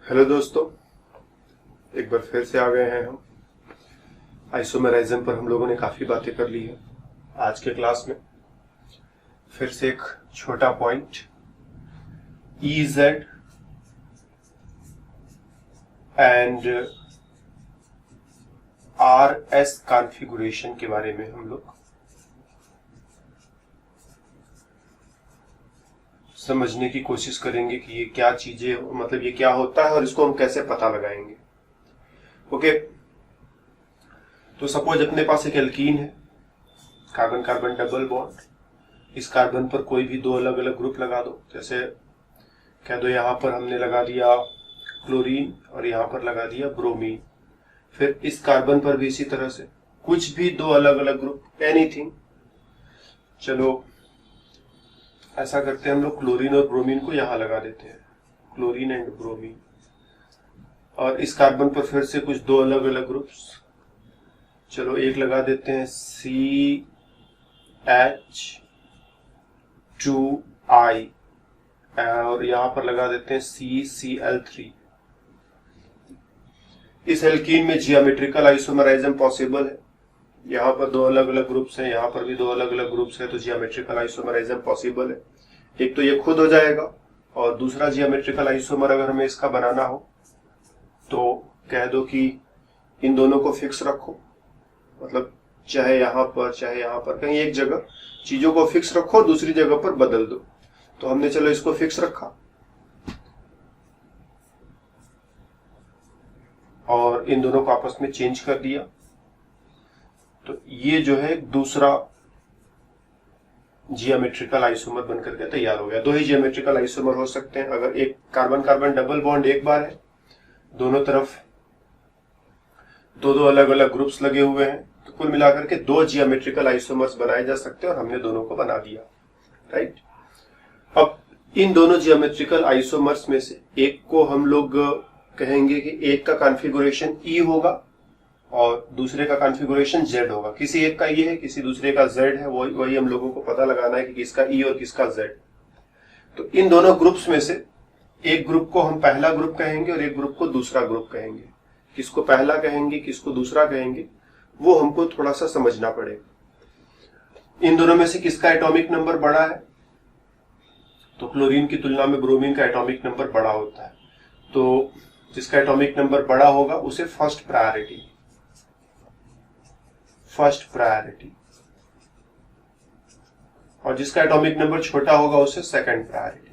Hello दोस्तों, एक बार फिर से आ गए हैं हम। आइसोमेराइज्म पर हम लोगों ने काफी बातें कर ली है। आज के क्लास में फिर से एक छोटा point EZ and RS configuration के बारे में हम लोग समझने की कोशिश करेंगे कि ये क्या चीजें, मतलब ये क्या होता है और इसको हम कैसे पता लगाएंगे। ओके, तो सपोज अपने पास एक एल्कीन है, कार्बन कार्बन डबल बॉन्ड। इस कार्बन पर कोई भी दो अलग अलग ग्रुप लगा दो। जैसे कह दो यहां पर हमने लगा दिया क्लोरीन और यहां पर लगा दिया ब्रोमीन। फिर इस कार्बन पर भी इसी तरह से कुछ भी दो अलग अलग ग्रुप, एनीथिंग। चलो ऐसा करते हैं हम लोग, क्लोरीन और ब्रोमीन को यहां लगा देते हैं, क्लोरीन एंड ब्रोमीन। और इस कार्बन पर फिर से कुछ दो अलग अलग ग्रुप्स। चलो एक लगा देते हैं CH2I और यहां पर लगा देते हैं CCl3। इस एल्कीन में जियोमेट्रिकल आइसोमेराइज्म पॉसिबल है। यहाँ पर दो अलग अलग ग्रुप्स हैं, यहाँ पर भी दो अलग अलग ग्रुप्स हैं, तो जियोमेट्रिकल आइसोमेराइज्म पॉसिबल है। एक तो ये खुद हो जाएगा और दूसरा जियोमेट्रिकल आइसोमर अगर हमें इसका बनाना हो तो कह दो कि इन दोनों को फिक्स रखो, मतलब चाहे यहाँ पर कहीं एक जगह चीजों को फिक्स रखो, दूसरी जगह पर बदल दो। तो हमने चलो इसको फिक्स रखा और इन दोनों को आपस में चेंज कर दिया। तो ये जो है दूसरा जियोमेट्रिकल आइसोमर बनकर के तैयार हो गया। दो ही जियोमेट्रिकल आइसोमर हो सकते हैं अगर एक कार्बन कार्बन डबल बॉन्ड एक बार है, दोनों तरफ दो दो अलग अलग ग्रुप्स लगे हुए हैं, तो कुल मिलाकर के दो जियोमेट्रिकल आइसोमर्स बनाए जा सकते हैं और हमने दोनों को बना दिया। राइट, अब इन दोनों जियोमेट्रिकल आइसोमर्स में से एक को हम लोग कहेंगे कि एक का कॉन्फ़िगरेशन E होगा और दूसरे का कॉन्फ़िगरेशन Z होगा। किसी एक का E है, किसी दूसरे का Z है, वही हम लोगों को पता लगाना है कि किसका E और किसका Z। तो इन दोनों ग्रुप्स में से एक ग्रुप को हम पहला ग्रुप कहेंगे और एक ग्रुप को दूसरा ग्रुप कहेंगे। किसको पहला कहेंगे, किसको दूसरा कहेंगे, वो हमको थोड़ा सा समझना पड़ेगा। इन दोनों में से किसका एटॉमिक नंबर बड़ा है, तो क्लोरीन की तुलना में ब्रोमीन का एटॉमिक नंबर बड़ा होता है। तो जिसका एटॉमिक नंबर बड़ा होगा उसे फर्स्ट प्रायोरिटी, और जिसका एटॉमिक नंबर छोटा होगा उसे सेकंड प्रायोरिटी।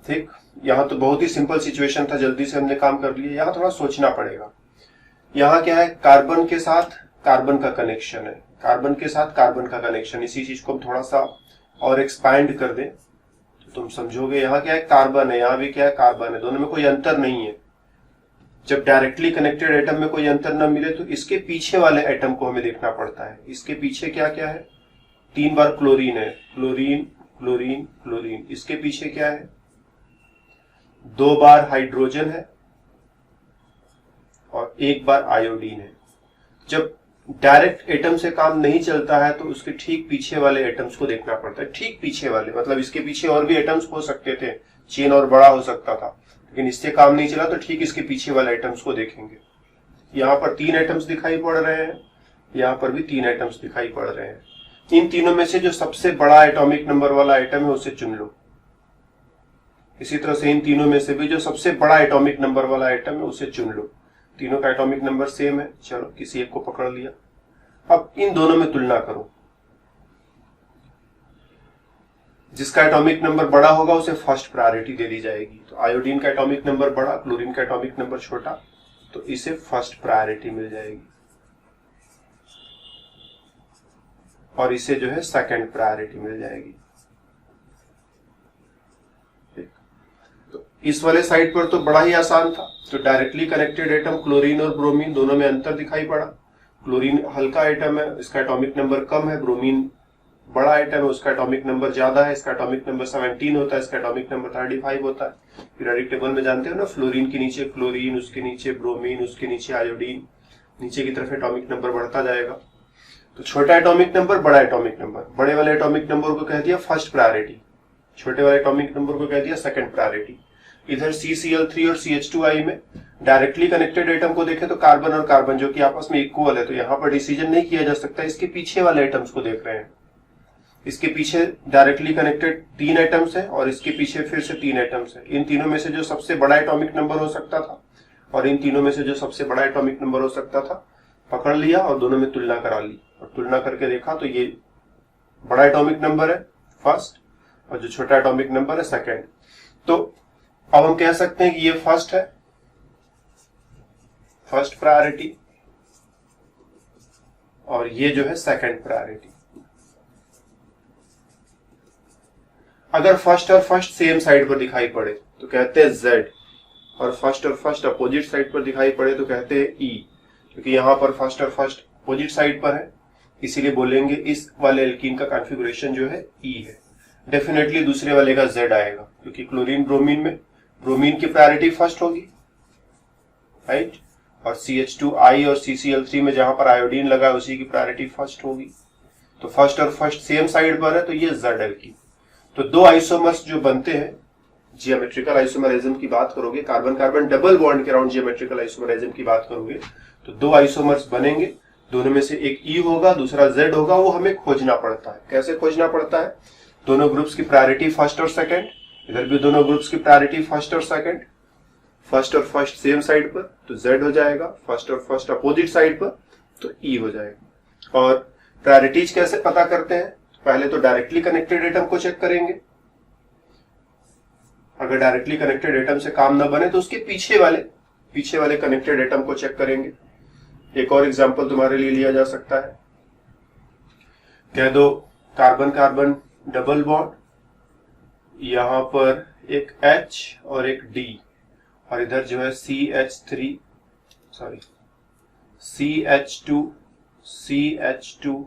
ठीक, यहां तो बहुत ही सिंपल सिचुएशन था, जल्दी से हमने काम कर लिया। यहां थोड़ा सोचना पड़ेगा। यहां क्या है, कार्बन के साथ कार्बन का कनेक्शन है, कार्बन के साथ कार्बन का कनेक्शन। इसी चीज को हम थोड़ा सा और एक्सपैंड कर दें तो तुम समझोगे। यहां क्या है, कार्बन है, यहां भी क्या है, कार्बन है, दोनों में कोई अंतर नहीं है। जब डायरेक्टली कनेक्टेड एटम में कोई अंतर न मिले तो इसके पीछे वाले एटम को हमें देखना पड़ता है। इसके पीछे क्या क्या है, 3 बार क्लोरीन है, क्लोरीन क्लोरीन क्लोरीन। इसके पीछे क्या है, 2 बार हाइड्रोजन है और 1 बार आयोडीन है। जब डायरेक्ट एटम से काम नहीं चलता है तो उसके ठीक पीछे वाले एटम्स को देखना पड़ता है। ठीक पीछे वाले, मतलब इसके पीछे और भी एटम्स हो सकते थे, चेन और बड़ा हो सकता था, लेकिन इससे काम नहीं चला तो ठीक इसके पीछे वाले एटम्स को देखेंगे। यहाँ पर 3 एटम्स दिखाई पड़ रहे हैं, यहाँ पर भी 3 एटम्स दिखाई पड़ रहे हैं। इन तीनों में से जो सबसे बड़ा एटॉमिक नंबर वाला एटम है उसे चुन लो। इसी तरह से इन तीनों में से भी जो सबसे बड़ा एटॉमिक नंबर वाला एटम है उसे चुन लो। तीनों का एटॉमिक नंबर सेम है, चलो किसी एक को पकड़ लिया। अब इन दोनों में तुलना करो, जिसका एटॉमिक नंबर बड़ा होगा उसे फर्स्ट प्रायोरिटी दे दी जाएगी। तो आयोडीन का एटॉमिक नंबर बड़ा, क्लोरीन का एटॉमिक नंबर छोटा, तो इसे फर्स्ट प्रायोरिटी मिल जाएगी और इसे जो है सेकंड प्रायोरिटी मिल जाएगी। तो इस वाले साइड पर तो बड़ा ही आसान था। तो डायरेक्टली कनेक्टेड एटम क्लोरीन और ब्रोमीन, दोनों में अंतर दिखाई पड़ा। क्लोरीन हल्का एटम है, इसका एटॉमिक नंबर कम है। ब्रोमीन बड़ा आइटम है, उसका एटॉमिक नंबर ज्यादा है, इसका एटॉमिक नंबर 17 होता है, इसका एटॉमिक नंबर 35 होता है। पीरियोडिक टेबल में जानते हो ना, फ्लोरीन के नीचे क्लोरीन, उसके नीचे ब्रोमीन, उसके नीचे आयोडीन, नीचे की तरफ एटॉमिक नंबर बढ़ता जाएगा। तो छोटा एटॉमिक नंबर, बड़ा एटॉमिक नंबर, बड़े वाले एटॉमिक नंबर को कह दिया फर्स्ट प्रायोरिटी, छोटे वाले एटॉमिक नंबर को कह दिया सेकंड प्रायोरिटी। इधर CCl3 और CH2I में डायरेक्टली कनेक्टेड एटम को देखें तो कार्बन और कार्बन जो कि आपस में इक्वल है, तो यहां पर डिसीजन नहीं किया जा सकता। इसके पीछे वाले एटम्स को देख रहे हैं, इसके पीछे डायरेक्टली कनेक्टेड 3 एटम्स हैं और इसके पीछे फिर से 3 एटम्स हैं। इन तीनों में से जो सबसे बड़ा एटॉमिक नंबर हो सकता था और इन तीनों में से जो सबसे बड़ा एटॉमिक नंबर हो सकता था पकड़ लिया और दोनों में तुलना करा ली, और तुलना करके देखा तो ये बड़ा एटॉमिक नंबर है फर्स्ट और जो छोटा एटॉमिक नंबर है सेकंड। तो अब हम कह सकते हैं कि ये फर्स्ट है, फर्स्ट प्रायोरिटी, और ये जो है सेकंड प्रायोरिटी। अगर फर्स्ट और फर्स्ट सेम साइड पर दिखाई पड़े तो कहते हैं Z, और फर्स्ट और फर्स्ट अपोजिट साइड पर दिखाई पड़े तो कहते हैं E, क्योंकि यहां पर फर्स्ट और फर्स्ट अपोजिट साइड पर है, इसीलिए बोलेंगे इस वाले एल्कीन का कॉन्फ़िगरेशन जो है E है। डेफिनेटली दूसरे वाले का Z आएगा, क्योंकि क्लोरीन ब्रोमीन में ब्रोमीन की प्रायोरिटी फर्स्ट होगी, राइट, और CH2I और CCl3 में जहां पर आयोडीन लगा उसी की प्रायोरिटी फर्स्ट होगी। तो फर्स्ट और फर्स्ट सेम साइड पर है तो ये Z एल्कीन। तो दो आइसोमर्स जो बनते हैं, जियोमेट्रिकल आइसोमरिज्म की बात करोगे, कार्बन कार्बन डबल बॉन्ड के अराउंड जियोमेट्रिकल आइसोमरिज्म की बात करोगे तो दो आइसोमर्स बनेंगे, दोनों में से एक E होगा दूसरा Z होगा। वो हमें खोजना पड़ता है। कैसे खोजना पड़ता है? दोनों ग्रुप्स की प्रायोरिटी फर्स्ट और सेकंड, इधर भी दोनों ग्रुप्स की प्रायोरिटी फर्स्ट और सेकंड, फर्स्ट और फर्स्ट सेम साइड पर तो Z हो जाएगा, फर्स्ट और फर्स्ट अपोजिट साइड पर तो E हो जाएगा। और प्रायोरिटीज कैसे पता करते हैं? पहले तो डायरेक्टली कनेक्टेड एटम को चेक करेंगे, अगर डायरेक्टली कनेक्टेड एटम से काम न बने तो उसके पीछे वाले कनेक्टेड एटम को चेक करेंगे। एक और एग्जांपल तुम्हारे लिए लिया जा सकता है, कह दो कार्बन कार्बन डबल बॉन्ड, यहां पर एक H और एक D, और इधर जो है CH2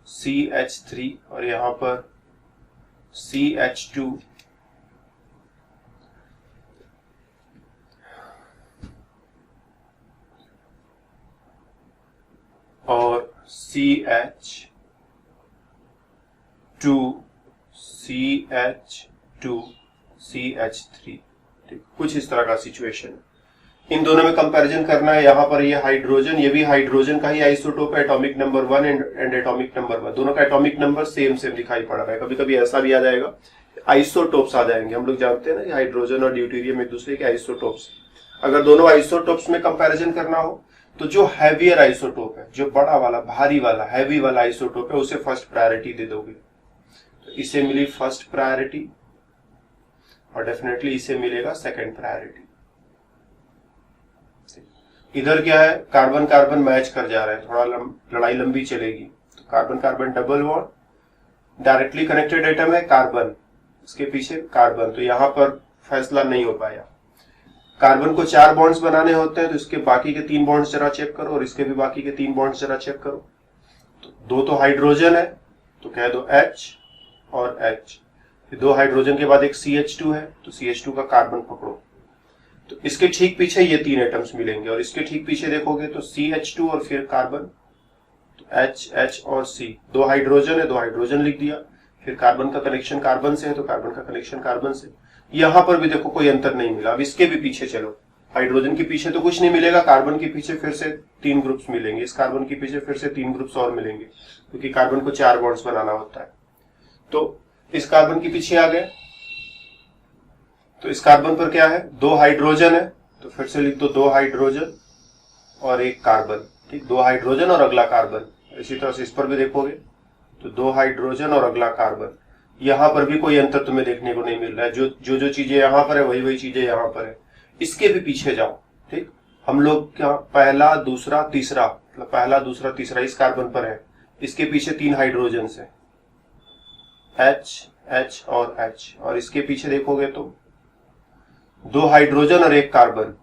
CH3 और यहां पर CH2 और CH3, कुछ इस तरह का सिचुएशन है। इन दोनों में कंपैरिजन करना है। यहाँ पर ये हाइड्रोजन, ये भी हाइड्रोजन का ही आइसोटोप है, atomic number 1 and atomic number 1, दोनों का एटॉमिक नंबर सेम दिखाई पड़ रहा है। कभी कभी ऐसा भी आ जाएगा, आइसोटोप्स आ जाएंगे। हम लोग जानते हैं ना कि हाइड्रोजन और ड्यूटेरियम एक दूसरे के आइसोटोप्स। अगर दोनों आइसोटोप्स में कंपैरिजन करना हो तो जो हैवियर आइसोटोप है, जो बड़ा वाला भारी वाला हैवी वाला आइसोटोप है, उसे फर्स्ट प्रायोरिटी दे दोगे। तो इसे मिली फर्स्ट प्रायोरिटी और डेफिनेटली इसे मिलेगा सेकंड प्रायोरिटी। इधर क्या है, कार्बन कार्बन मैच कर जा रहा है, थोड़ा लड़ाई लंबी चलेगी। तो carbon carbon double bond, directly connected atom है कार्बन, इसके पीछे कार्बन, तो यहां पर फैसला नहीं हो पाया। कार्बन को 4 बॉन्ड्स बनाने होते हैं, तो इसके बाकी के 3 बॉन्ड्स जरा चेक करो और इसके भी बाकी के 3 बॉन्ड्स जरा चेक करो। तो 2 तो हाइड्रोजन है तो कह दो H और H, 2 हाइड्रोजन के बाद एक CH2 है तो CH2 का कार्बन पकड़ो। तो इसके ठीक पीछे ये 3 एटम्स मिलेंगे और इसके ठीक पीछे देखोगे तो CH2 और फिर कार्बन, तो H और C, 2 हाइड्रोजन है, 2 हाइड्रोजन लिख दिया, फिर कार्बन का कनेक्शन कार्बन से है तो कार्बन का कनेक्शन कार्बन से। यहां पर भी देखो कोई अंतर नहीं मिला। अब इसके भी पीछे चलो, हाइड्रोजन के पीछे तो कुछ नहीं मिलेगा, कार्बन के पीछे फिर से 3 ग्रुप्स मिलेंगे, इस कार्बन के पीछे फिर से 3 ग्रुप्स और मिलेंगे, क्योंकि कार्बन को 4 बॉन्ड्स बनाना होता है। तो इस कार्बन के पीछे आ गए, तो इस कार्बन पर क्या है, 2 हाइड्रोजन है, तो फिर से लिख दो 2 हाइड्रोजन और एक कार्बन, ठीक, 2 हाइड्रोजन और अगला कार्बन। इसी तरह से इस पर भी देखोगे तो 2 हाइड्रोजन और अगला कार्बन। यहां पर भी कोई अंतर तुम्हें देखने को नहीं मिल रहा है, जो चीजें यहां पर है वही चीजें यहां पर है। इसके भी पीछे जाओ, ठीक, हम लोग क्या पहला दूसरा तीसरा, मतलब पहला दूसरा तीसरा इस कार्बन पर है, इसके पीछे 3 हाइड्रोजन है, H और H, और इसके पीछे देखोगे तो 2 हाइड्रोजन और एक कार्बन।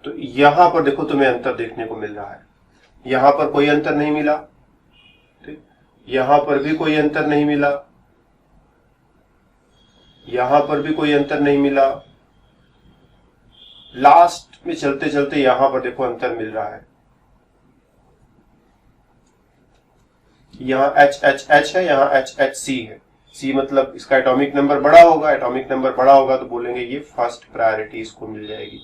तो यहां पर देखो तुम्हें अंतर देखने को मिल रहा है, यहां पर कोई अंतर नहीं मिला, ठीक, यहां पर भी कोई अंतर नहीं मिला, यहां पर भी कोई अंतर नहीं मिला, लास्ट में चलते चलते यहां पर देखो अंतर मिल रहा है। यहां H है, यहां HC है, सी मतलब इसका एटॉमिक नंबर बड़ा होगा, एटॉमिक नंबर बड़ा होगा तो बोलेंगे ये फर्स्ट प्रायोरिटी इसको मिल जाएगी।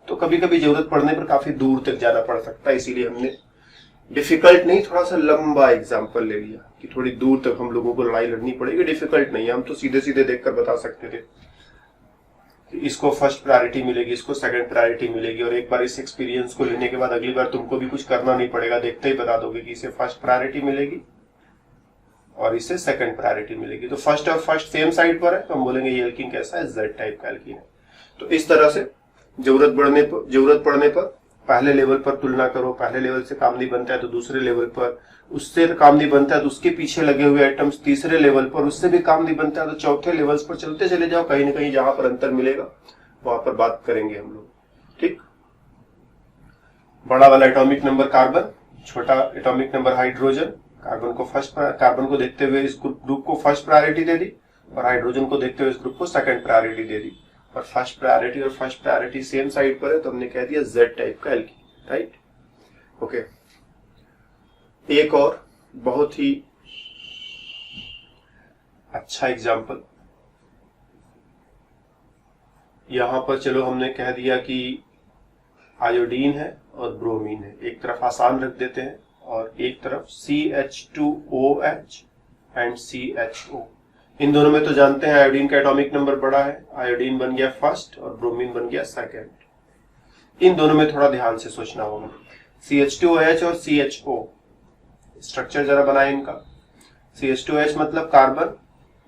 तो कभी कभी जरूरत पड़ने पर काफी दूर तक जाना पड़ सकता है, इसीलिए हमने डिफिकल्ट नहीं, थोड़ा सा लंबा एग्जाम्पल ले लिया कि थोड़ी दूर तक हम लोगों को लड़ाई लड़नी पड़ेगी। डिफिकल्ट नहीं है, हम तो सीधे सीधे देखकर बता सकते थे कि इसको फर्स्ट प्रायोरिटी मिलेगी, इसको सेकंड प्रायोरिटी मिलेगी, और एक बार इस एक्सपीरियंस को लेने के बाद अगली बार तुमको भी कुछ करना नहीं पड़ेगा, देखते ही बता दोगे कि इसे फर्स्ट प्रायोरिटी मिलेगी और इसे सेकंड प्रायोरिटी मिलेगी। तो फर्स्ट और फर्स्ट सेम साइड पर है तो हम बोलेंगे ये एल्कीन कैसा है, जेड टाइप का एल्कीन है। तो इस तरह से जरूरत पड़ने पर पहले लेवल पर तुलना करो, पहले लेवल से काम नहीं बनता है तो दूसरे लेवल पर, उससे काम नहीं बनता है तो उसके पीछे लगे हुए आइटम्स तीसरे लेवल पर, उससे भी काम नहीं बनता है तो चौथे लेवल्स पर चलते चले जाओ, कहीं ना कहीं जहां पर अंतर मिलेगा वहां पर बात करेंगे हम लोग। ठीक, बड़ा वाला एटॉमिक नंबर कार्बन, छोटा एटॉमिक नंबर हाइड्रोजन। कार्बन को देखते हुए इस ग्रुप को फर्स्ट प्रायोरिटी दे दी और हाइड्रोजन को देखते हुए इस ग्रुप को सेकंड प्रायोरिटी दे दी, और फर्स्ट प्रायोरिटी सेम साइड पर है तो हमने कह दिया जेड टाइप का एल्कीन। Right, okay. एक और बहुत ही अच्छा एग्जाम्पल यहां पर, चलो हमने कह दिया कि आयोडीन है और ब्रोमीन है, एक तरफ आसान रख देते हैं और एक तरफ CH2OH एंड CHO। इन दोनों में तो जानते हैं आयोडीन का एटॉमिक नंबर बड़ा है, आयोडीन बन गया फर्स्ट और ब्रोमीन बन गया सेकंड। इन दोनों में थोड़ा ध्यान से सोचना होगा। CH2OH और CHO, स्ट्रक्चर जरा बनाए इनका। CH2OH मतलब कार्बन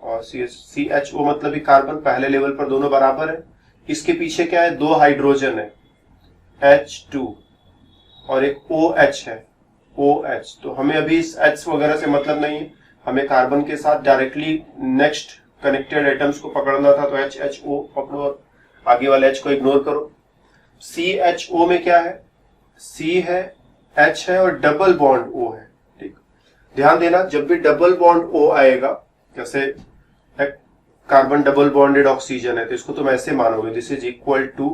और CHO मतलब भी कार्बन, पहले लेवल पर दोनों बराबर है। इसके पीछे क्या है, दो हाइड्रोजन है H2 और एक OH है OH। तो हमें अभी इस H वगैरह से मतलब नहीं है, हमें कार्बन के साथ डायरेक्टली नेक्स्ट कनेक्टेड एटम्स को पकड़ना था, तो HO पकड़ो और आगे वाले H को इग्नोर करो। CHO में क्या है, C है, H है और डबल बॉन्ड O है। ठीक, ध्यान देना जब भी डबल बॉन्ड O आएगा, जैसे कार्बन डबल बॉन्डेड ऑक्सीजन है तो इसको तुम ऐसे मानोगे, this is equal to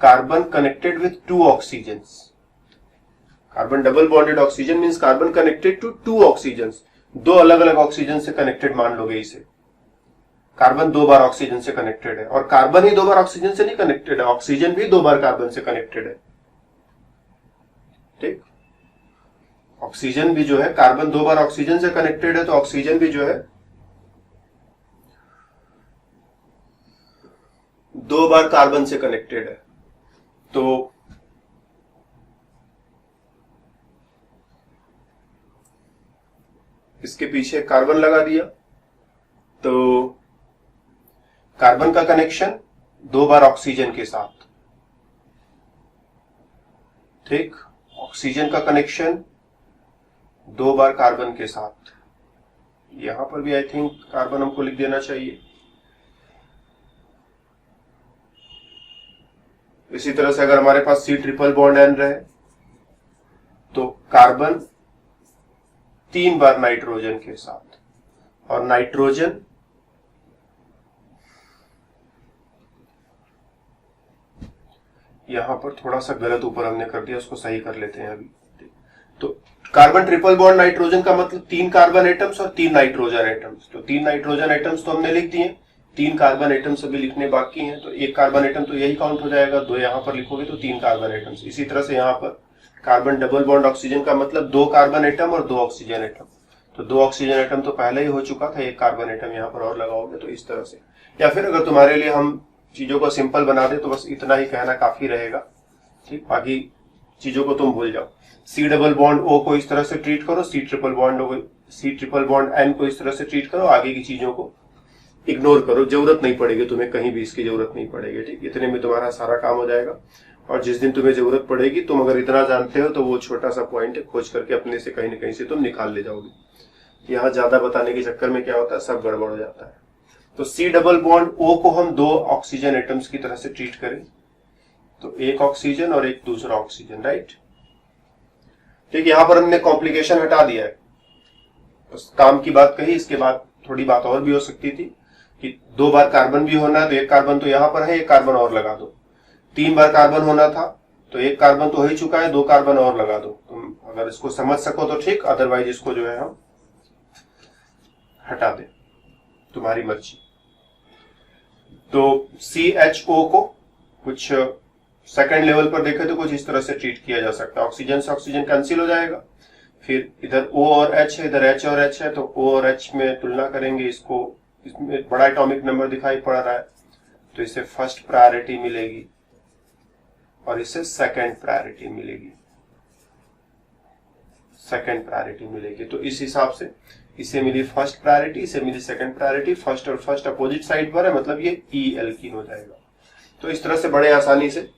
carbon connected with two oxygens. Carbon double bonded oxygen means carbon connected to two oxygens, दो अलग अलग ऑक्सीजन से कनेक्टेड मान लोगे इसे। कार्बन दो बार ऑक्सीजन से कनेक्टेड है, और कार्बन ही दो बार ऑक्सीजन से नहीं कनेक्टेड है, ऑक्सीजन भी दो बार कार्बन से कनेक्टेड है। ठीक, ऑक्सीजन भी जो है, कार्बन दो बार ऑक्सीजन से कनेक्टेड है तो ऑक्सीजन भी जो है दो बार कार्बन से कनेक्टेड है। तो इसके पीछे कार्बन लगा दिया तो कार्बन का कनेक्शन दो बार ऑक्सीजन के साथ, ठीक, ऑक्सीजन का कनेक्शन दो बार कार्बन के साथ। यहां पर भी आई थिंक कार्बन हमको लिख देना चाहिए। इसी तरह से अगर हमारे पास C ट्रिपल बॉन्ड N रहे तो कार्बन तीन बार नाइट्रोजन के साथ, और नाइट्रोजन यहां पर थोड़ा सा गलत ऊपर हमने कर दिया, उसको सही कर लेते हैं अभी। तो कार्बन ट्रिपल बॉन्ड नाइट्रोजन का मतलब तीन कार्बन एटम्स और तीन नाइट्रोजन एटम्स। तो तीन नाइट्रोजन एटम्स तो हमने लिख दिए, तीन कार्बन एटम्स अभी लिखने बाकी हैं, तो एक कार्बन एटम तो यही काउंट हो जाएगा, दो यहां पर लिखोगे तो तीन कार्बन एटम्स। इसी तरह से यहां पर कार्बन डबल बॉन्ड ऑक्सीजन का मतलब दो कार्बन एटम और दो ऑक्सीजन एटम, तो दो ऑक्सीजन एटम तो पहले ही हो चुका था, एक कार्बन एटम यहां पर और लगाओगे तो इस तरह से। या फिर अगर तुम्हारे लिए हम चीजों को सिंपल बना दे तो बस इतना ही कहना काफी रहेगा। ठीक, बाकी चीजों को तुम भूल जाओ। C डबल बॉन्ड O को इस तरह से ट्रीट करो, C ट्रिपल बॉन्ड N को इस तरह से ट्रीट करो, आगे की चीजों को इग्नोर करो, जरूरत नहीं पड़ेगी तुम्हें, कहीं भी इसकी जरूरत नहीं पड़ेगी। ठीक, इतने में तुम्हारा सारा काम हो जाएगा। और जिस दिन तुम्हें जरूरत पड़ेगी, तुम अगर इतना जानते हो तो वो छोटा सा पॉइंट है, खोज करके अपने से कहीं ना कहीं से तुम निकाल ले जाओगे। यहाँ ज्यादा बताने के चक्कर में क्या होता है, सब गड़बड़ हो जाता है। तो C डबल बॉन्ड O को हम दो ऑक्सीजन एटम्स की तरह से ट्रीट करें, तो एक ऑक्सीजन और एक दूसरा ऑक्सीजन, राइट। ठीक, यहां पर हमने कॉम्प्लिकेशन हटा दिया है, बस काम की बात कही। इसके बाद थोड़ी बात और भी हो सकती थी कि दो बार कार्बन भी होना है तो एक कार्बन तो यहां पर है, एक कार्बन और लगा दो। तीन बार कार्बन होना था तो एक कार्बन तो हो ही चुका है, दो कार्बन और लगा दो। तुम अगर इसको समझ सको तो ठीक, अदरवाइज इसको जो है हम हटा दें, तुम्हारी मर्जी। तो CHO को कुछ सेकंड लेवल पर देखें तो कुछ इस तरह से ट्रीट किया जा सकता है। ऑक्सीजन से ऑक्सीजन कैंसिल हो जाएगा, फिर इधर O और H है, इधर H और H है, तो O और H में तुलना करेंगे, इसको इसमें बड़ा एटॉमिक नंबर दिखाई पड़ रहा है तो इसे फर्स्ट प्रायोरिटी मिलेगी और इसे सेकंड प्रायोरिटी मिलेगी, सेकंड प्रायोरिटी मिलेगी। तो इस हिसाब से इसे मिली फर्स्ट प्रायोरिटी, इसे मिली सेकंड प्रायोरिटी, फर्स्ट और फर्स्ट अपोजिट साइड पर है, मतलब ये E एल्कीन हो जाएगा। तो इस तरह से बड़े आसानी से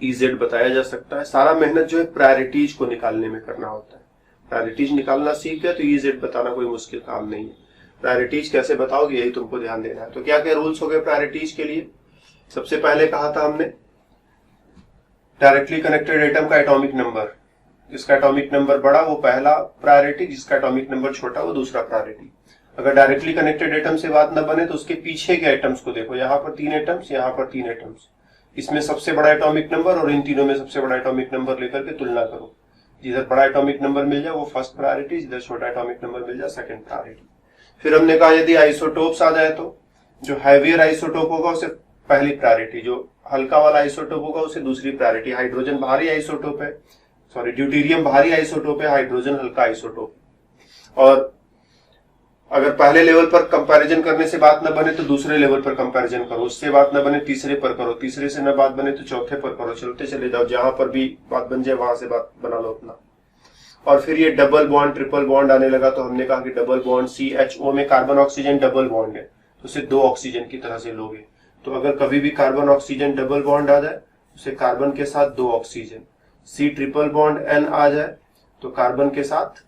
EZ बताया जा सकता है। सारा मेहनत जो है प्रायोरिटीज को निकालने में करना होता है। प्रायोरिटीज निकालना सीख गया तो EZ बताना कोई मुश्किल काम नहीं है। प्रायोरिटीज कैसे बताओगे यही तुमको ध्यान देना है। तो क्या क्या रूल्स हो गए प्रायोरिटीज के लिए? सबसे पहले कहा था हमने डायरेक्टली कनेक्टेड एटम का एटॉमिक नंबर, जिसका एटॉमिक नंबर बड़ा वो पहला प्रायोरिटी, जिसका एटॉमिक नंबर छोटा वो दूसरा प्रायोरिटी। अगर डायरेक्टली कनेक्टेड एटम से बात न बने तो उसके पीछे के एटम्स को देखो, यहाँ पर 3 एटम्स, यहाँ पर 3 एटम्स, इसमें सबसे बड़ा एटॉमिक नंबर और इन तीनों में सबसे बड़ा एटॉमिक नंबर लेकर के तुलना करो। जिधर बड़ा एटॉमिक नंबर मिल जाए वो फर्स्ट प्रायोरिटी, जिधर छोटा एटॉमिक नंबर मिल जाए सेकंड प्रायोरिटी। फिर हमने कहा यदि आइसोटोप्स आ जाए तो जो हैवियर आइसोटोप होगा उसे पहली प्रायोरिटी, जो हल्का वाला आइसोटोप होगा उसे दूसरी प्रायोरिटी। हाइड्रोजन भारी आइसोटोप है, सॉरी ड्यूटेरियम भारी आइसोटोप है, हाइड्रोजन हल्का आइसोटोप। और अगर पहले लेवल पर कंपैरिजन करने से बात न बने तो दूसरे लेवल पर कंपैरिजन करो, उससे बात न बने तीसरे पर करो, तीसरे से न बात बने तो चौथे पर करो, चलते चले जाओ, जहां पर भी बात बन जाए वहां से बात बना लो अपना। और फिर ये डबल बॉन्ड ट्रिपल बॉन्ड आने लगा तो हमने कहा कि डबल बॉन्ड CHO में कार्बन ऑक्सीजन डबल बॉन्ड है तो उसे 2 ऑक्सीजन की तरह से लोगे। तो अगर कभी भी कार्बन ऑक्सीजन डबल बॉन्ड आ जाए उसे कार्बन के साथ 2 oxygen, C triple bond N आ जाए तो कार्बन के साथ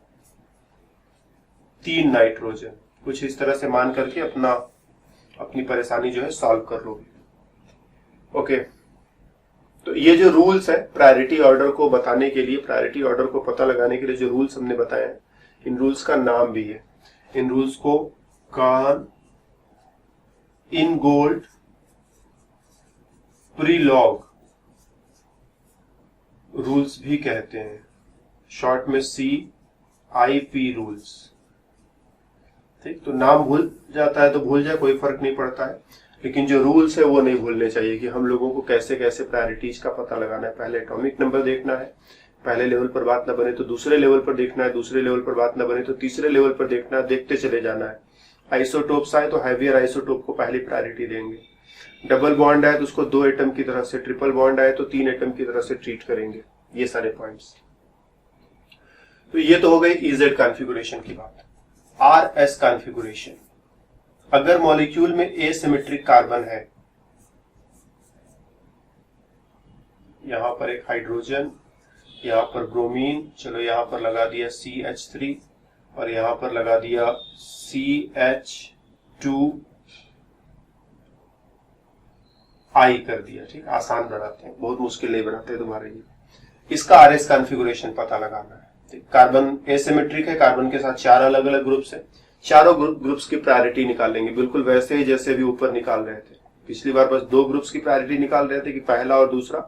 3 नाइट्रोजन, कुछ इस तरह से मान करके अपनी परेशानी जो है सॉल्व कर लोगे। ओके, तो ये जो रूल्स है प्रायोरिटी ऑर्डर को बताने के लिए, प्रायोरिटी ऑर्डर को पता लगाने के लिए जो रूल्स हमने बताए हैं, इन रूल्स का नाम भी है। इन रूल्स को कान इन गोल्ड प्रीलॉग रूल्स भी कहते हैं, शॉर्ट में CIP रूल्स। ठीक, तो नाम भूल जाता है तो भूल जाए, कोई फर्क नहीं पड़ता है, लेकिन जो रूल्स है वो नहीं भूलने चाहिए कि हम लोगों को कैसे कैसे प्रायोरिटीज का पता लगाना है। पहले एटॉमिक नंबर देखना है, पहले लेवल पर बात न बने तो दूसरे लेवल पर देखना है, दूसरे लेवल पर बात न बने तो तीसरे लेवल पर देखना है, देखते चले जाना है। आइसोटोप्स आए तो हैवियर आइसोटोप को पहली प्रायोरिटी देंगे, डबल बॉन्ड आए तो उसको 2 एटम की तरह से, ट्रिपल बॉन्ड आए तो 3 एटम की तरह से ट्रीट करेंगे। ये सारे पॉइंट्स। तो ये तो हो गई EZ कॉन्फ़िगरेशन की बात। RS कॉन्फ़िगरेशन, अगर मॉलिक्यूल में एसिमेट्रिक कार्बन है, यहां पर एक हाइड्रोजन, यहां पर ब्रोमीन, चलो यहां पर लगा दिया CH3 और यहां पर लगा दिया CH2I कर दिया। ठीक, आसान बनाते हैं, बहुत मुश्किल नहीं बनाते तुम्हारे लिए। इसका RS कॉन्फ़िगरेशन पता लगाना है। कार्बन एसिमेट्रिक है, कार्बन के साथ 4 अलग अलग ग्रुप्स है, चारों ग्रुप्स की प्रायोरिटी निकालेंगे, बिल्कुल वैसे ही जैसे भी ऊपर निकाल रहे थे। पिछली बार बस 2 ग्रुप्स की प्रायोरिटी निकाल रहे थे कि पहला और दूसरा,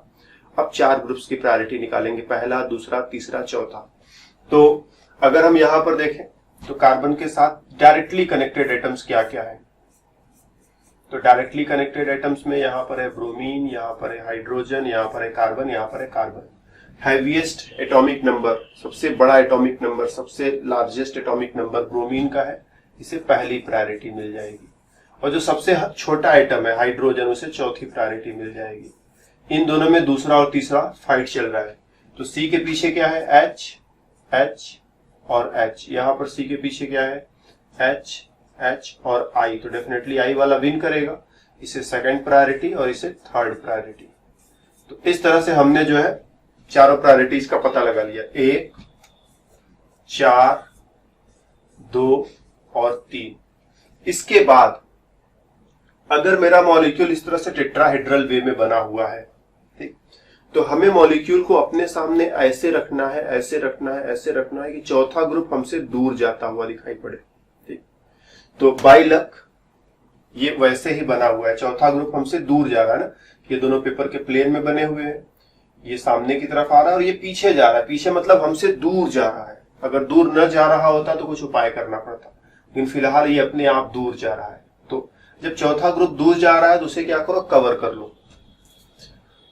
अब 4 ग्रुप्स की प्रायोरिटी निकालेंगे, पहला, दूसरा, तीसरा, चौथा। तो अगर हम यहां पर देखें तो कार्बन के साथ डायरेक्टली कनेक्टेड एटम्स क्या क्या है, तो डायरेक्टली कनेक्टेड एटम्स में यहां पर है ब्रोमीन, यहां पर है हाइड्रोजन, यहां पर है कार्बन, यहां पर है कार्बन। हैवीएस्ट एटॉमिक नंबर, सबसे बड़ा एटॉमिक नंबर, सबसे लार्जेस्ट एटॉमिक नंबर ब्रोमीन का है, इसे पहली प्रायोरिटी मिल जाएगी। और जो सबसे छोटा एटम है हाइड्रोजन, उसे चौथी प्रायोरिटी मिल जाएगी। इन दोनों में दूसरा और तीसरा फाइट चल रहा है। तो C के पीछे क्या है, H, H और H। यहां पर C के पीछे क्या है, H, H और I। तो डेफिनेटली I वाला विन करेगा, इसे सेकंड प्रायोरिटी और इसे थर्ड प्रायोरिटी। तो इस तरह से हमने जो है चारों प्रायोरिटीज का पता लगा लिया, 1, 4, 2 और 3। इसके बाद अगर मेरा मॉलिक्यूल इस तरह से टेट्राहेड्रल वे में बना हुआ है, ठीक, तो हमें मॉलिक्यूल को अपने सामने ऐसे रखना है, ऐसे रखना है, ऐसे रखना है कि चौथा ग्रुप हमसे दूर जाता हुआ दिखाई पड़े। ठीक, तो बाय लक ये वैसे ही बना हुआ है, चौथा ग्रुप हमसे दूर जा रहा है ना। ये दोनों पेपर के प्लेन में बने हुए हैं, ये सामने की तरफ आ रहा है और ये पीछे जा रहा है। पीछे मतलब हमसे दूर जा रहा है। अगर दूर न जा रहा होता तो कुछ उपाय करना पड़ता, लेकिन फिलहाल ये अपने आप दूर जा रहा है। तो जब चौथा ग्रुप दूर जा रहा है तो उसे क्या करो, कवर कर लो,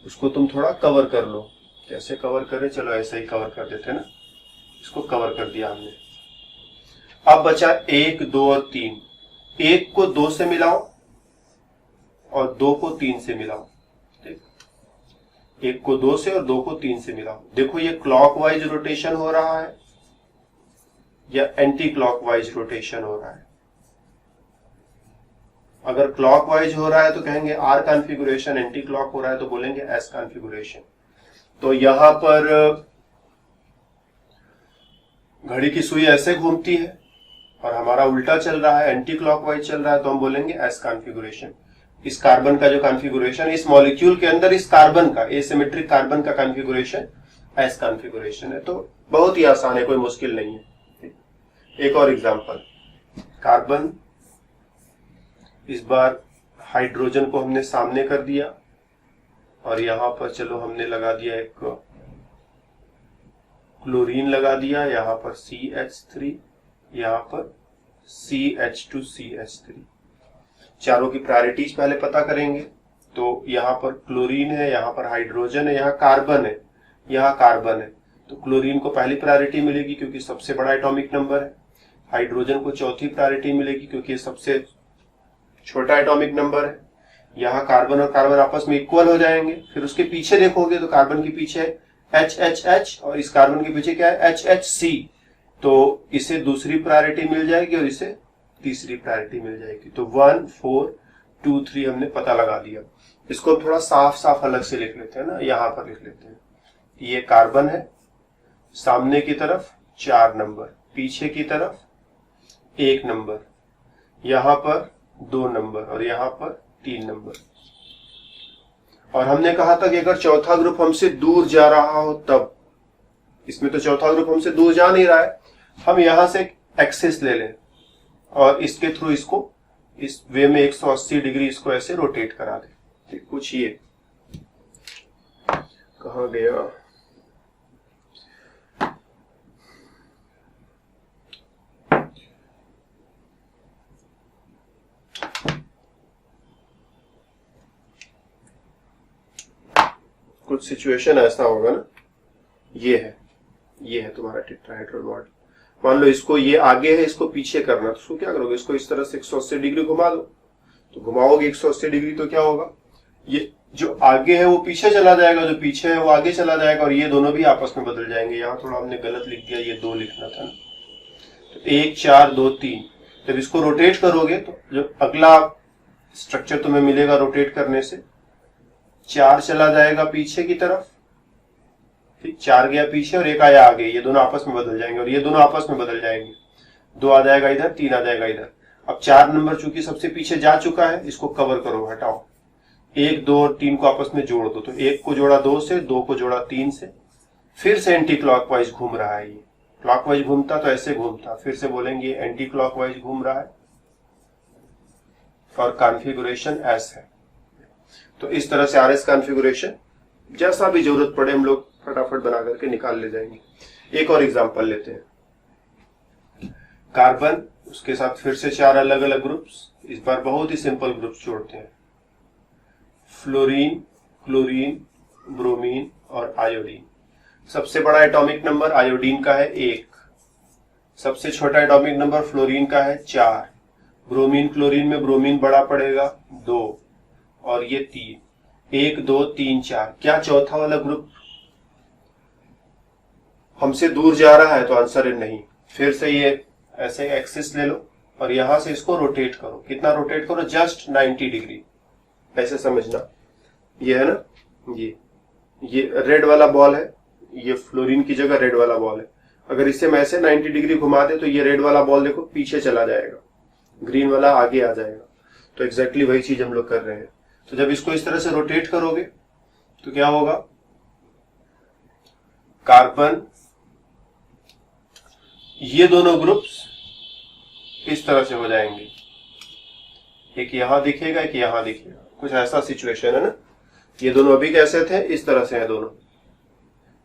उसको तुम थोड़ा कवर कर लो। कैसे कवर करें, चलो ऐसे ही कवर कर देते हैं ना, इसको कवर कर दिया हमने। अब बचा 1, 2 और 3। 1 को 2 से मिलाओ और 2 को 3 से मिलाओ। ठीक, 1 को 2 से और 2 को 3 से मिलाओ। देखो ये क्लॉकवाइज रोटेशन हो रहा है या एंटी क्लॉकवाइज रोटेशन हो रहा है। अगर क्लॉकवाइज हो रहा है तो कहेंगे आर कॉन्फ़िगरेशन, एंटी क्लॉक हो रहा है तो बोलेंगे एस कॉन्फ़िगरेशन। तो यहां पर घड़ी की सुई ऐसे घूमती है और हमारा उल्टा चल रहा है, एंटी क्लॉकवाइज चल रहा है, तो हम बोलेंगे एस कॉन्फ़िगरेशन। इस कार्बन का जो कॉन्फ़िगरेशन, इस मॉलिक्यूल के अंदर इस कार्बन का, एसिमेट्रिक कार्बन का कॉन्फ़िगरेशन एस कॉन्फ़िगरेशन है। तो बहुत ही आसान है, कोई मुश्किल नहीं है। एक और एग्जांपल, कार्बन, इस बार हाइड्रोजन को हमने सामने कर दिया और यहां पर चलो हमने लगा दिया एक क्लोरीन लगा दिया, यहां पर CH3, यहां पर CH2CH3। चारों की प्रायोरिटीज पहले पता करेंगे। तो यहां पर क्लोरीन है, यहां पर हाइड्रोजन है, यहां कार्बन है, यहां कार्बन है। तो क्लोरीन को पहली प्रायोरिटी मिलेगी क्योंकि सबसे बड़ा एटॉमिक नंबर है। हाइड्रोजन को चौथी प्रायोरिटी मिलेगी क्योंकि सबसे छोटा एटॉमिक नंबर है। यहाँ कार्बन और कार्बन आपस में इक्वल हो जाएंगे। फिर उसके पीछे देखोगे तो कार्बन के पीछे है HHH और इस कार्बन के पीछे क्या है, HHC। तो इसे दूसरी प्रायोरिटी मिल जाएगी और इसे तीसरी प्रायोरिटी मिल जाएगी। तो 1, 4, 2, 3 हमने पता लगा दिया। इसको थोड़ा साफ साफ अलग से लिख लेते हैं ना, यहां पर लिख लेते हैं। ये कार्बन है, सामने की तरफ 4 नंबर, पीछे की तरफ 1 नंबर, यहां पर 2 नंबर और यहां पर 3 नंबर। और हमने कहा था कि अगर चौथा ग्रुप हमसे दूर जा रहा हो तब, इसमें तो चौथा ग्रुप हमसे दूर जा नहीं रहा है, हम यहां से एक्सिस ले लें और इसके थ्रू इसको इस वे में 180 डिग्री इसको ऐसे रोटेट करा दें। कुछ ये कहां गया, कुछ सिचुएशन ऐसा होगा ना, ये है तुम्हारा टेट्राहेड्रल बॉन्ड। मान लो इसको ये आगे है, इसको पीछे करना, तो उसको क्या करोगे, इसको इस तरह से 180 डिग्री घुमा दो। तो घुमाओगे 180 डिग्री तो क्या होगा, ये जो आगे है वो पीछे चला जाएगा, जो पीछे है वो आगे चला जाएगा और ये दोनों भी आपस में बदल जाएंगे। यहाँ थोड़ा हमने गलत लिख दिया, ये 2 लिखना था ना। तो 1, 4, 2, 3। जब इसको रोटेट करोगे तो जो अगला स्ट्रक्चर तुम्हें मिलेगा रोटेट करने से, 4 चला जाएगा पीछे की तरफ, ठीक, 4 गया पीछे और 1 आया आगे, ये दोनों आपस में बदल जाएंगे और ये दोनों आपस में बदल जाएंगे। 2 आ जाएगा इधर, 3 आ जाएगा इधर। अब 4 नंबर चूंकि सबसे पीछे जा चुका है, इसको कवर करो, हटाओ। 1, 2 और 3 को आपस में जोड़ दो। तो 1 को जोड़ा 2 से, 2 को जोड़ा 3 से, फिर से एंटी क्लॉकवाइज घूम रहा है। ये क्लॉकवाइज घूमता तो ऐसे घूमता, फिर से बोलेंगे एंटी क्लॉकवाइज घूम रहा है और कॉन्फ़िगरेशन एस है। तो इस तरह से आरएस कॉन्फ़िगरेशन जैसा भी जरूरत पड़े हम लोग फटाफट बना करके निकाल ले जाएंगे। एक और एग्जांपल लेते हैं, कार्बन, उसके साथ फिर से 4 अलग अलग ग्रुप्स। इस बार बहुत ही सिंपल ग्रुप्स जोड़ते हैं, फ्लोरीन, क्लोरीन, ब्रोमीन और आयोडीन। सबसे बड़ा एटॉमिक नंबर आयोडीन का है 1, सबसे छोटा एटॉमिक नंबर फ्लोरीन का है 4, ब्रोमीन क्लोरीन में ब्रोमीन बड़ा पड़ेगा 2 और ये 3, 1, 2, 3, 4। क्या चौथा वाला ग्रुप हमसे दूर जा रहा है, तो आंसर है नहीं। फिर से ये ऐसे एक्सिस ले लो और यहां से इसको रोटेट करो। कितना रोटेट करो, जस्ट 90 डिग्री, ऐसे समझना। ये है ना, ये रेड वाला बॉल है, ये फ्लोरीन की जगह रेड वाला बॉल है। अगर इसे मैं ऐसे 90 डिग्री घुमा दे तो ये रेड वाला बॉल देखो पीछे चला जाएगा, ग्रीन वाला आगे आ जाएगा। तो एग्जैक्टली वही चीज हम लोग कर रहे हैं। तो जब इसको इस तरह से रोटेट करोगे तो क्या होगा, कार्बन, ये दोनों ग्रुप्स इस तरह से हो जाएंगे, एक यहां दिखेगा एक यहां दिखेगा, कुछ ऐसा सिचुएशन है ना। ये दोनों अभी कैसे थे, इस तरह से हैं दोनों,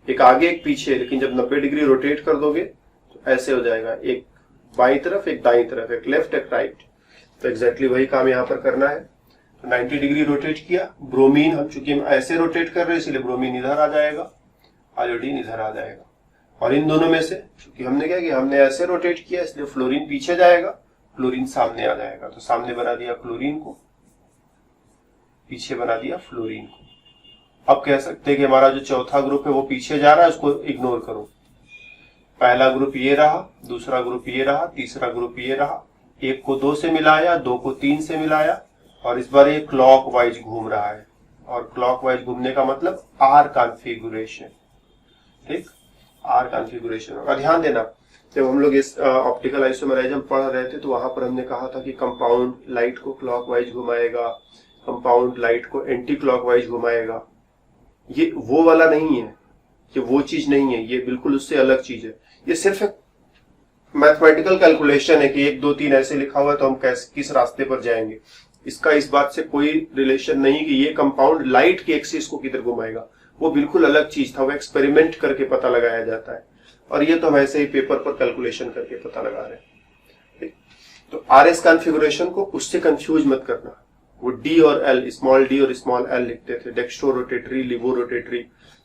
एक आगे एक पीछे। लेकिन जब 90 डिग्री रोटेट कर दोगे तो ऐसे हो जाएगा, एक बाई तरफ, एक दाई तरफ, एक लेफ्ट एक राइट। तो एग्जैक्टली वही काम यहाँ पर करना है। तो 90 डिग्री रोटेट किया। ब्रोमीन हम चूंकि हम ऐसे रोटेट कर रहे हैं इसलिए ब्रोमीन इधर आ जाएगा, आयोडीन इधर आ जाएगा। और इन दोनों में से चूंकि हमने क्या किया, हमने ऐसे रोटेट किया इसलिए फ्लोरीन पीछे जाएगा, क्लोरीन सामने आ जाएगा। तो सामने बना दिया क्लोरीन को, पीछे बना दिया फ्लोरीन को। अब कह सकते हैं कि हमारा जो चौथा ग्रुप है वो पीछे जा रहा है, उसको इग्नोर करो। पहला ग्रुप ये रहा, दूसरा ग्रुप ये रहा, तीसरा ग्रुप ये रहा। एक को 2 से मिलाया, 2 को 3 से मिलाया, और इस बार ये क्लॉकवाइज घूम रहा है। और क्लॉकवाइज घूमने का मतलब आर कॉन्फ़िगरेशन, ठीक, आर कॉन्फ़िगरेशन होगा। ध्यान देना, जब हम लोग इस ऑप्टिकल आइसोमेरिज्म पढ़ रहे थे तो वहां पर हमने कहा था कि कंपाउंड लाइट को क्लॉकवाइज घुमाएगा, कंपाउंड लाइट को एंटी क्लॉकवाइज घुमाएगा। ये वो वाला नहीं है, ये वो चीज नहीं है, ये बिल्कुल उससे अलग चीज है। ये सिर्फ एक मैथमेटिकल कैलकुलेशन है कि 1 2 3 ऐसे लिखा हुआ है तो हम किस रास्ते पर जाएंगे। इसका इस बात से कोई रिलेशन नहीं कि ये कंपाउंड लाइट के एक्सिस को किधर घुमाएगा, वो बिल्कुल अलग चीज था। वो एक्सपेरिमेंट करके पता लगाया जाता है, और ये तो हम ऐसे ही पेपर पर कैलकुलेशन करके पता लगा रहे हैं। तो आरएस कॉन्फ़िगरेशन को उससे कंफ्यूज मत करना। वो डी और एल, स्मॉल डी और स्मॉल एल लिखते थे, डेक्स्ट्रो रोटेटरी, लिवो रोटेटरी।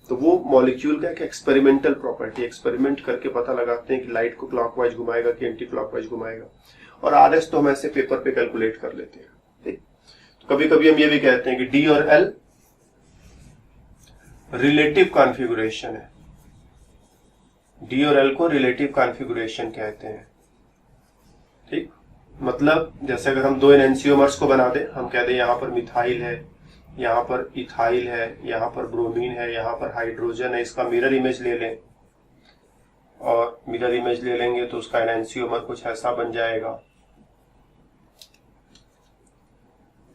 तो वो मॉलिक्यूल का एक एक्सपेरिमेंटल प्रॉपर्टी, एक्सपेरिमेंट करके पता लगाते हैं कि लाइट को क्लॉकवाइज घुमाएगा कि एंटी क्लॉकवाइज घुमाएगा। और आरएस तो हम ऐसे पेपर पे कैलकुलेट कर लेते हैं, ठीक। तो कभी कभी हम ये भी कहते हैं कि डी और एल रिलेटिव कॉन्फ़िगरेशन है। डी और एल को रिलेटिव कॉन्फ़िगरेशन कहते हैं, ठीक। मतलब जैसे अगर हम 2 एनएनसीओमर्स को बना दें, हम कह दें यहाँ पर मिथाइल है, यहाँ पर इथाइल है, यहाँ पर ब्रोमीन है, यहाँ पर हाइड्रोजन है, इसका मिरर इमेज ले लें, और मिरर इमेज ले लेंगे तो उसका एनएनसीओमर कुछ ऐसा बन जाएगा।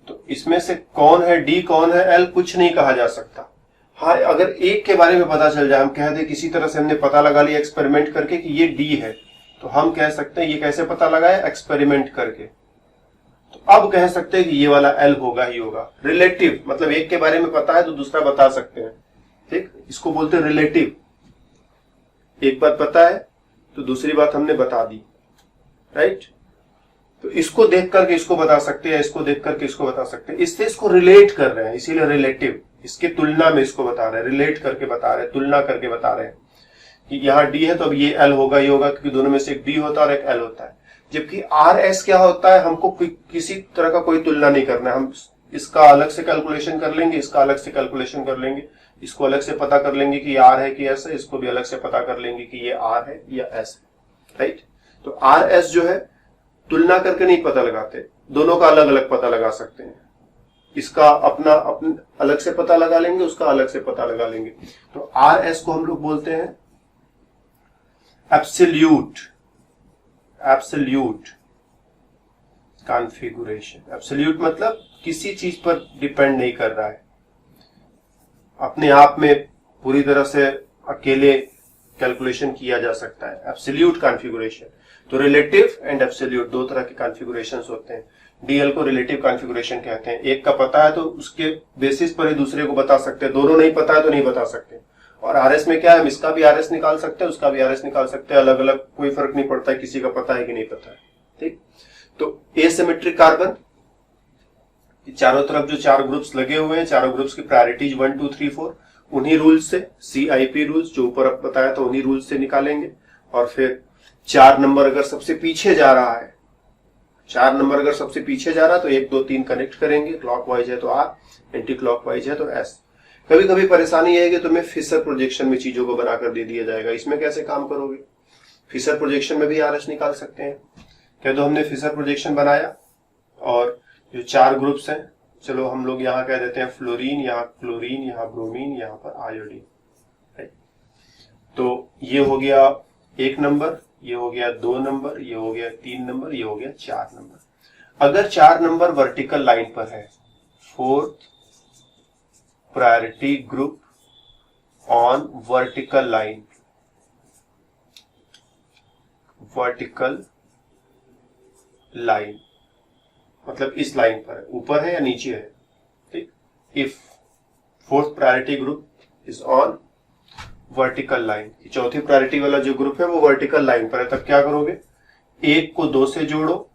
तो इसमें से कौन है डी, कौन है एल, कुछ नहीं कहा जा सकता। हाँ, अगर एक के बारे में पता चल जाए, हम कह दें किसी तरह से हमने पता लगा लिया एक्सपेरिमेंट करके कि ये डी है, तो हम कह सकते हैं ये कैसे पता लगाया, एक्सपेरिमेंट करके। तो अब कह सकते हैं कि ये वाला एल होगा ही होगा। रिलेटिव मतलब एक के बारे में पता है तो दूसरा बता सकते हैं, ठीक, इसको बोलते हैं रिलेटिव। एक बात पता है तो दूसरी बात हमने बता दी, राइट। तो इसको देख करके इसको बता सकते हैं, इसको देख करके इसको बता सकते हैं, इससे इसको रिलेट कर रहे हैं, इसीलिए रिलेटिव। इसके तुलना में इसको बता रहे हैं, रिलेट करके बता रहे हैं, तुलना करके बता रहे हैं कि यहाँ डी है तो अब ये एल होगा ही होगा, क्योंकि दोनों में से एक डी होता है और एक एल होता है। जबकि आर एस क्या होता है, हमको किसी तरह का कोई तुलना नहीं करना है। हम इसका अलग से कैलकुलेशन कर लेंगे, इसका अलग से कैलकुलेशन कर लेंगे, इसको अलग से पता कर लेंगे कि आर है कि एस है, इसको भी अलग से पता कर लेंगे कि ये आर है या एस है, राइट। तो आर एस जो है तुलना करके नहीं पता लगाते, दोनों का अलग अलग पता लगा सकते हैं। इसका अपना अलग से पता लगा लेंगे, उसका अलग से पता लगा लेंगे। तो आर एस को हम लोग बोलते हैं एब्सोल्यूट कॉन्फ़िगरेशन। एब्सोल्यूट मतलब किसी चीज पर डिपेंड नहीं कर रहा है, अपने आप में पूरी तरह से अकेले कैलकुलेशन किया जा सकता है, एब्सोल्यूट कॉन्फ़िगरेशन। तो रिलेटिव एंड एब्सोल्यूट 2 तरह के कॉन्फ़िगरेशंस होते हैं। डीएल को रिलेटिव कॉन्फ़िगरेशन कहते हैं। एक का पता है तो उसके बेसिस पर ही दूसरे को बता सकते हैं, दोनों नहीं पता है तो नहीं बता सकते। और आरएस में क्या है, हम इसका भी आरएस निकाल सकते हैं, उसका भी आरएस निकाल सकते हैं, अलग अलग, कोई फर्क नहीं पड़ता है किसी का पता है कि नहीं पता है, ठीक। तो एसिमेट्रिक कार्बन, चारों तरफ जो 4 ग्रुप्स लगे हुए हैं, चारों ग्रुप्स की प्रायोरिटीज 1 2 3 4 उन्हीं रूल्स से, CIP रूल्स जो ऊपर अब बताया तो उन्हीं रूल्स से निकालेंगे। और फिर 4 नंबर अगर सबसे पीछे जा रहा है, 4 नंबर अगर सबसे पीछे जा रहा है तो 1 2 3 कनेक्ट करेंगे, क्लॉकवाइज है तो आर, एंटी क्लॉकवाइज है तो एस। कभी कभी परेशानी यह है कि तुम्हें फिशर प्रोजेक्शन में चीजों को बनाकर दे दिया जाएगा, इसमें कैसे काम करोगे। फिशर प्रोजेक्शन में भी आरएस निकाल सकते हैं। कह दो हमने फिशर प्रोजेक्शन बनाया और जो 4 ग्रुप्स हैं, चलो हम लोग यहाँ कह देते हैं फ्लोरीन, यहाँ क्लोरीन, यहाँ ब्रोमीन, यहाँ पर आयोडीन, राइट। तो ये हो गया 1 नंबर, ये हो गया 2 नंबर, ये हो गया 3 नंबर, ये हो गया 4 नंबर। अगर 4 नंबर वर्टिकल लाइन पर है, 4th priority group on vertical line, vertical line मतलब इस लाइन पर है, ऊपर है या नीचे है, ठीक। If 4th priority group is on vertical line, चौथी प्रायोरिटी वाला जो ग्रुप है वो वर्टिकल लाइन पर है, तब क्या करोगे, 1 को 2 से जोड़ो,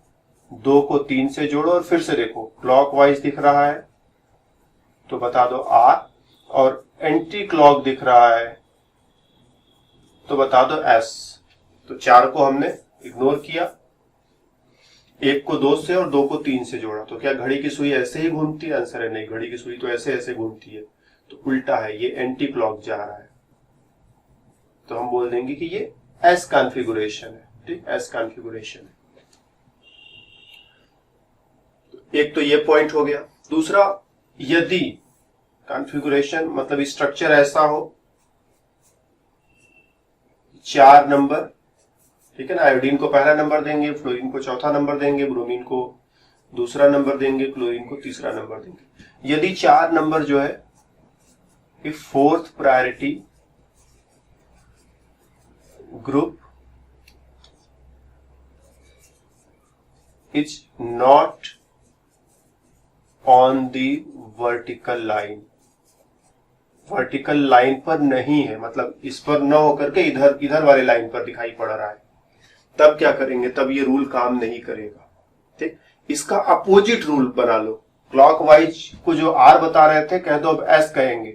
2 को 3 से जोड़ो और फिर से देखो क्लॉकवाइज दिख रहा है तो बता दो R, और एंटी क्लॉक दिख रहा है तो बता दो S। तो 4 को हमने इग्नोर किया, 1 को 2 से और 2 को 3 से जोड़ा, तो क्या घड़ी की सुई ऐसे ही घूमती है? आंसर है नहीं, घड़ी की सुई तो ऐसे ऐसे घूमती है, तो उल्टा है, ये एंटी क्लॉक जा रहा है। तो हम बोल देंगे कि ये S कॉन्फ़िगरेशन है। ठीक, S कॉन्फ़िगरेशन है। एक तो ये पॉइंट हो गया। दूसरा, यदि कॉन्फ़िगरेशन मतलब स्ट्रक्चर ऐसा हो 4 नंबर, ठीक है ना, आयोडीन को पहला नंबर देंगे, फ्लोरीन को चौथा नंबर देंगे, ब्रोमीन को दूसरा नंबर देंगे, क्लोरीन को तीसरा नंबर देंगे। यदि 4 नंबर जो है कि 4th priority group is not on the vertical line, vertical line पर नहीं है, मतलब इस पर न होकर के इधर इधर वाले लाइन पर दिखाई पड़ रहा है, तब क्या करेंगे? तब ये रूल काम नहीं करेगा। ठीक, इसका अपोजिट रूल बना लो। क्लॉकवाइज को जो R बता रहे थे कह दो अब S कहेंगे।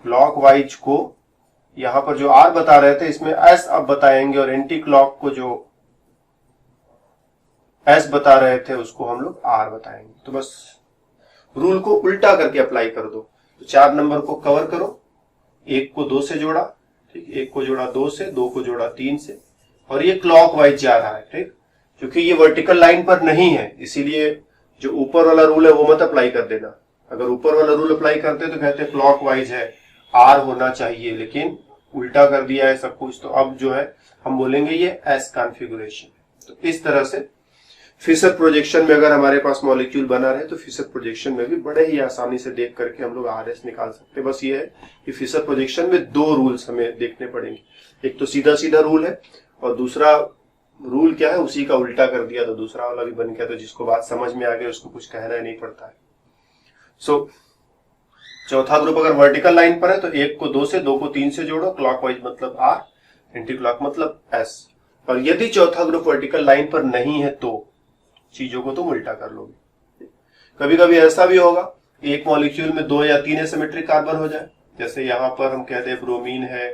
क्लॉकवाइज को यहां पर जो R बता रहे थे इसमें S अब बताएंगे, और एंटी क्लॉक को जो S बता रहे थे उसको हम लोग R बताएंगे। तो बस रूल को उल्टा करके अप्लाई कर दो। तो 4 नंबर को कवर करो, 1 को 2 से जोड़ा, ठीक, 1 को जोड़ा 2 से, 2 को जोड़ा 3 से, और ये क्लॉकवाइज जा रहा है। ठीक, क्योंकि ये वर्टिकल लाइन पर नहीं है इसीलिए जो ऊपर वाला रूल है वो मत अप्लाई कर देना। अगर ऊपर वाला रूल अप्लाई करते तो कहते क्लॉकवाइज है, R होना चाहिए, लेकिन उल्टा कर दिया है सब कुछ, तो अब जो है हम बोलेंगे ये S कॉन्फ़िगरेशन। तो इस तरह से फिशर प्रोजेक्शन में अगर हमारे पास मॉलिक्यूल बना रहे तो फिशर प्रोजेक्शन में भी बड़े ही आसानी से देख करके हम लोग RS निकाल सकते हैं। बस ये है कि फिशर प्रोजेक्शन में 2 रूल्स हमें देखने पड़ेंगे, एक तो सीधा सीधा रूल है और दूसरा रूल क्या है उसी का उल्टा कर दिया तो दूसरा वाला भी बन गया। तो जिसको बात समझ में आ गई उसको कुछ कहना ही नहीं पड़ता है। सो चौथा ग्रुप अगर वर्टिकल लाइन पर है तो 1 को 2 से, 2 को 3 से जोड़ो, क्लॉकवाइज मतलब R, एंटी क्लॉक मतलब S। और यदि चौथा ग्रुप वर्टिकल लाइन पर नहीं है तो चीजों को तुम उल्टा कर लोगे। कभी कभी ऐसा भी होगा एक मॉलिक्यूल में 2 या 3 एसिमेट्रिक कार्बन हो जाए, जैसे यहां पर हम कहते हैं ब्रोमीन है,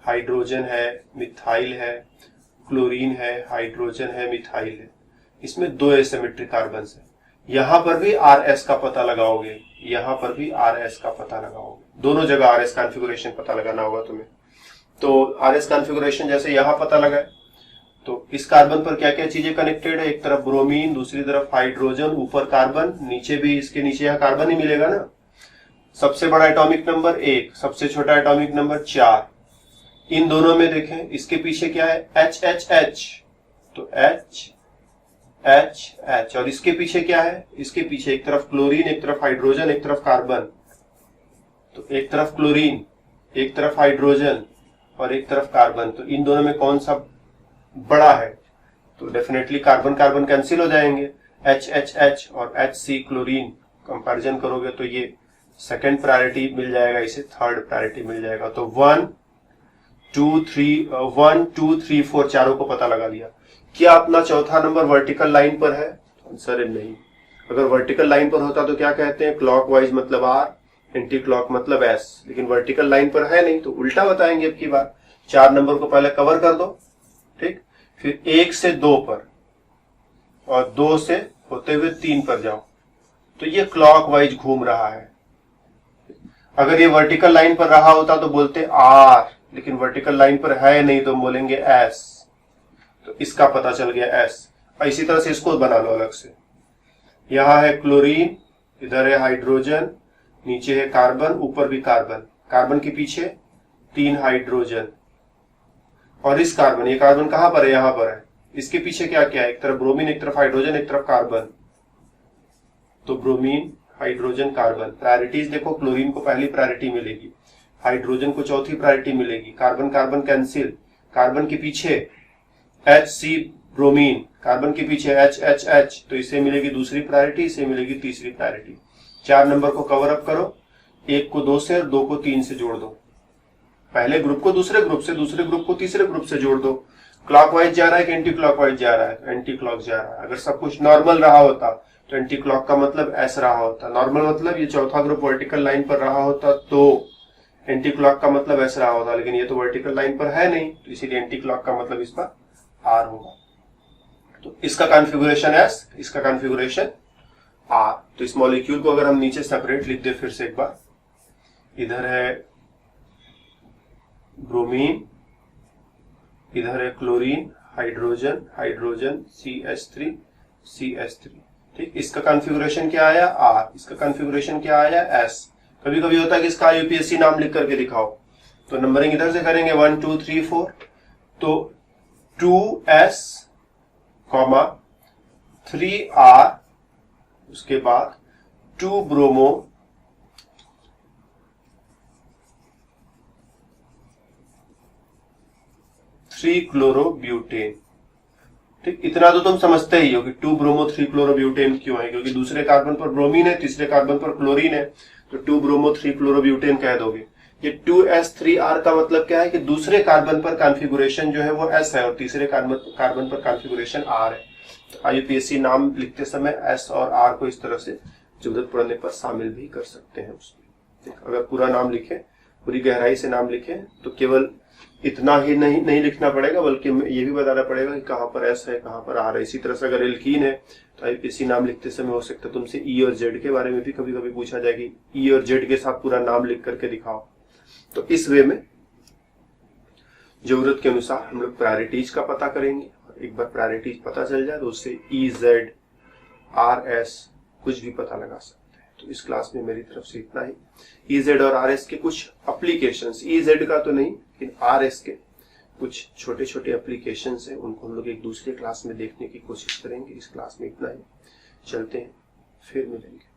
हाइड्रोजन है, मिथाइल है, क्लोरीन है, हाइड्रोजन है, मिथाइल है, इसमें 2 एसिमेट्रिक कार्बन है। यहां पर भी RS का पता लगाओगे, यहां पर भी RS का पता लगाओगे, दोनों जगह RS कॉन्फ़िगरेशन पता लगाना होगा तुम्हें। तो RS कॉन्फ़िगरेशन जैसे यहां पता लगाए तो इस कार्बन पर क्या क्या चीजें कनेक्टेड है, एक तरफ ब्रोमीन, दूसरी तरफ हाइड्रोजन, ऊपर कार्बन, नीचे भी इसके नीचे यहाँ कार्बन ही मिलेगा ना। सबसे बड़ा एटॉमिक नंबर 1, सबसे छोटा एटॉमिक नंबर 4। इन दोनों में देखें इसके पीछे क्या है, HHH, तो HHH, और इसके पीछे क्या है, इसके पीछे एक तरफ क्लोरीन, एक तरफ हाइड्रोजन, एक तरफ कार्बन, तो एक तरफ क्लोरीन, एक तरफ हाइड्रोजन और एक तरफ कार्बन। तो इन दोनों में कौन सा बड़ा है? तो डेफिनेटली कार्बन कार्बन कैंसिल हो जाएंगे, HHH और HC क्लोरीन कंपैरिजन करोगे तो ये सेकंड प्रायोरिटी मिल जाएगा, इसे थर्ड प्रायोरिटी मिल जाएगा। तो 1 2 3 4 चारों को पता लगा लिया। क्या अपना चौथा नंबर वर्टिकल लाइन पर है? आंसर है नहीं। अगर वर्टिकल लाइन पर होता तो क्या कहते हैं, क्लॉकवाइज मतलब R, एंटी क्लॉक मतलब S, लेकिन वर्टिकल लाइन पर है नहीं तो उल्टा बताएंगे। अब की बार 4 नंबर को पहले कवर कर दो, ठीक, फिर 1 से 2 पर और 2 से होते हुए 3 पर जाओ, तो ये क्लॉकवाइज घूम रहा है। अगर ये वर्टिकल लाइन पर रहा होता तो बोलते R, लेकिन वर्टिकल लाइन पर है नहीं तो बोलेंगे S, तो इसका पता चल गया S। और इसी तरह से इसको बना लो अलग से, यहां है क्लोरीन, इधर है हाइड्रोजन, नीचे है कार्बन, ऊपर भी कार्बन, कार्बन के पीछे 3 हाइड्रोजन, और इस कार्बन, ये कार्बन कहां पर है, यहां पर है, इसके पीछे क्या क्या है, एक तरफ ब्रोमीन, एक तरफ हाइड्रोजन, एक तरफ कार्बन, तो ब्रोमीन हाइड्रोजन कार्बन। प्रायोरिटीज देखो, क्लोरीन को पहली प्रायोरिटी मिलेगी, हाइड्रोजन को चौथी प्रायोरिटी मिलेगी, कार्बन कार्बन कैंसिल, कार्बन के पीछे HC ब्रोमीन, कार्बन के पीछे HHH, तो इसे मिलेगी दूसरी प्रायोरिटी, इसे मिलेगी तीसरी प्रायोरिटी। 4 नंबर को कवर अप करो, 1 को 2 से और 2 को 3 से जोड़ दो, पहले ग्रुप को दूसरे ग्रुप से, दूसरे ग्रुप को तीसरे ग्रुप से जोड़ दो, क्लॉकवाइज जा रहा है कि एंटी क्लॉकवाइज जा रहा है? एंटी क्लॉक जा रहा है। अगर सब कुछ नॉर्मल रहा होता तो एंटी क्लॉक का मतलब एस रहा होता। नॉर्मल मतलब ये चौथा ग्रुप वर्टिकल लाइन पर रहा होता तो एंटी क्लॉक का मतलब एस रहा होता, लेकिन ये तो वर्टिकल लाइन पर है नहीं, तो इसीलिए एंटी क्लॉक का मतलब इस पर आर होगा। तो इसका कॉन्फ़िगरेशन एस, इसका कॉन्फ़िगरेशन आर। तो इस मॉलिक्यूल को अगर हम नीचे सेपरेट लिख दे फिर से एक बार, इधर है ब्रोमीन, इधर है chlorine, hydrogen, hydrogen, CH3, CH3। ठीक, इसका कॉन्फ़िगरेशन क्या आया? आर। इसका कॉन्फ़िगरेशन क्या आया? एस। कभी कभी होता है कि इसका यूपीएससी नाम लिख करके दिखाओ, तो नंबरिंग इधर से करेंगे 1 2 3 4, तो 2s, 3r, उसके बाद 2 ब्रोमो, 3 क्लोरोब्यूटेन। ठीक, इतना तो तुम समझते ही हो कि 2 ब्रोमो 3 क्लोरोब्यूटेन क्यों है, क्योंकि दूसरे कार्बन पर ब्रोमीन है, तीसरे कार्बन पर क्लोरीन है, तो 2 ब्रोमो 3 क्लोरोब्यूटेन कह दोगे। ये 2s3r का मतलब क्या है कि दूसरे कार्बन पर कॉन्फ़िगरेशन जो है वो s है और तीसरे कार्बन पर कॉन्फ़िगरेशन r है। तो IUPAC नाम लिखते समय s और r को इस तरह से जरूरत पड़ने पर शामिल भी कर सकते हैं उसमें। अगर पूरा नाम लिखे, पूरी गहराई से नाम लिखे, तो केवल इतना ही नहीं लिखना पड़ेगा, बल्कि ये भी बताना पड़ेगा कि कहाँ पर एस है, कहाँ पर आर है। इसी तरह से अगर एल्कीन है तो IUPAC नाम लिखते समय हो सकता है तुमसे ई और जेड के बारे में भी कभी कभी पूछा जाए कि ई और जेड के साथ पूरा नाम लिख करके दिखाओ। तो इस वे में जरूरत के अनुसार हम लोग प्रायोरिटीज का पता करेंगे। एक बार प्रायोरिटीज पता चल जाए तो उससे EZ, RS कुछ भी पता लगा सकते हैं। तो इस क्लास में मेरी तरफ से इतना ही। EZ और RS के कुछ एप्लीकेशंस, EZ का तो नहीं लेकिन RS के कुछ छोटे छोटे एप्लीकेशंस हैं, उनको हम लोग एक दूसरे क्लास में देखने की कोशिश करेंगे। इस क्लास में इतना ही, चलते हैं, फिर मिलेंगे।